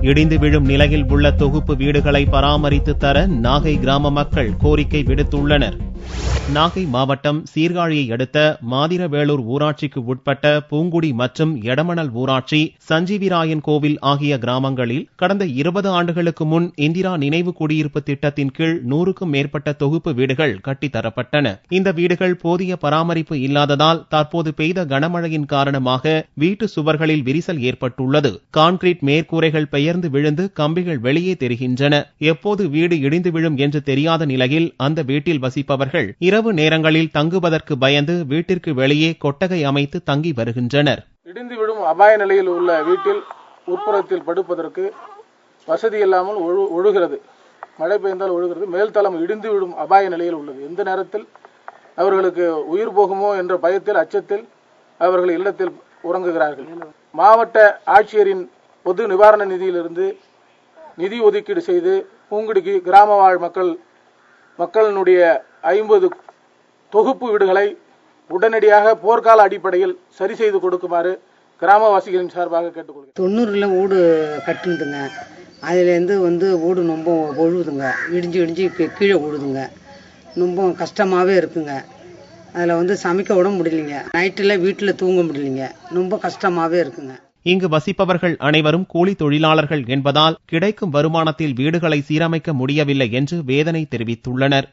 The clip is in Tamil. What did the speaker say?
இடிந்து விழும் நிலையில் உள்ள தொகுப்பு வீடுகளை பராமரித்து தர நாகை கிராம மக்கள் கோரிக்கை விடுத்துள்ளனர். நாகை மாவட்டம் சீர்காழியை அடுத்த மாதிரவேளூர் ஊராட்சிக்கு உட்பட்ட பூங்குடி மற்றும் எடமணல் ஊராட்சி, சஞ்சீவிராயன் கோவில் ஆகிய கிராமங்களில் கடந்த 20 ஆண்டுகளுக்கு முன் இந்திரா நினைவு குடியிருப்பு திட்டத்தின் கீழ் 100க்கும் மேற்பட்ட தொகுப்பு வீடுகள் கட்டித்தரப்பட்டன. இந்த வீடுகள் போதிய பராமரிப்பு இல்லாததால் தற்போது பெய்த கனமழையின் காரணமாக வீட்டு சுவர்களில் விரிசல் ஏற்பட்டுள்ளது. கான்கிரீட் மேற்கூரைகள் பெயர்ந்து விழுந்து கம்பிகள் வெளியே தெரிகின்றன. எப்போது வீடு இடிந்து விழும் என்று தெரியாத நிலையில் அந்த வீட்டில் வசிப்பவர்கள் இரவு நேரங்களில் தங்குவதற்கு பயந்து வீட்டிற்கு வெளியே கொட்டகை அமைத்து தங்கி வருகின்றனர். இடிந்து விடும் அபாய நிலையில் உள்ள வீட்டில் உட்புறத்தில் படுப்பதற்கு வசதி இல்லாமல் ஒழுகிறது. மழை பெய்ந்தால் ஒழுகிறது. மேல்தளம் இடிந்து விடும் அபாய நிலையில் உள்ளது. எந்த நேரத்தில் அவர்களுக்கு உயிர் போகுமோ என்ற பயத்தில், அச்சத்தில் அவர்கள் இல்லத்தில் உறங்குகிறார்கள். மாவட்ட ஆட்சியரின் பொது நிவாரண நிதியிலிருந்து நிதி ஒதுக்கீடு செய்து பூங்குடிக்கு கிராம வாழ் மக்களினுடைய 50 தொகுப்பு வீடுகளை உடனடியாக போர்க்கால அடிப்படையில் சரி செய்து கொடுக்குமாறு கிராமவாசிகளின் சார்பாக கேட்டுக்கொள்கிறேன். 90ல் வீடு கட்டுதுங்க. அதுலேருந்து வீடு ரொம்ப ஒழுகுதுங்க. இடிஞ்சு இப்போ கீழே விழுதுங்க. ரொம்ப கஷ்டமாகவே இருக்குங்க. அதில் சமைக்க விட முடியலைங்க. நைட்டில் வீட்டில் தூங்க முடியலைங்க. ரொம்ப கஷ்டமாகவே இருக்குங்க. இங்கு வசிப்பவர்கள் அனைவரும் கூலி தொழிலாளர்கள் என்பதால் கிடைக்கும் வருமானத்தில் வீடுகளை சீரமைக்க முடியவில்லை என்று வேதனை தெரிவித்துள்ளனர்.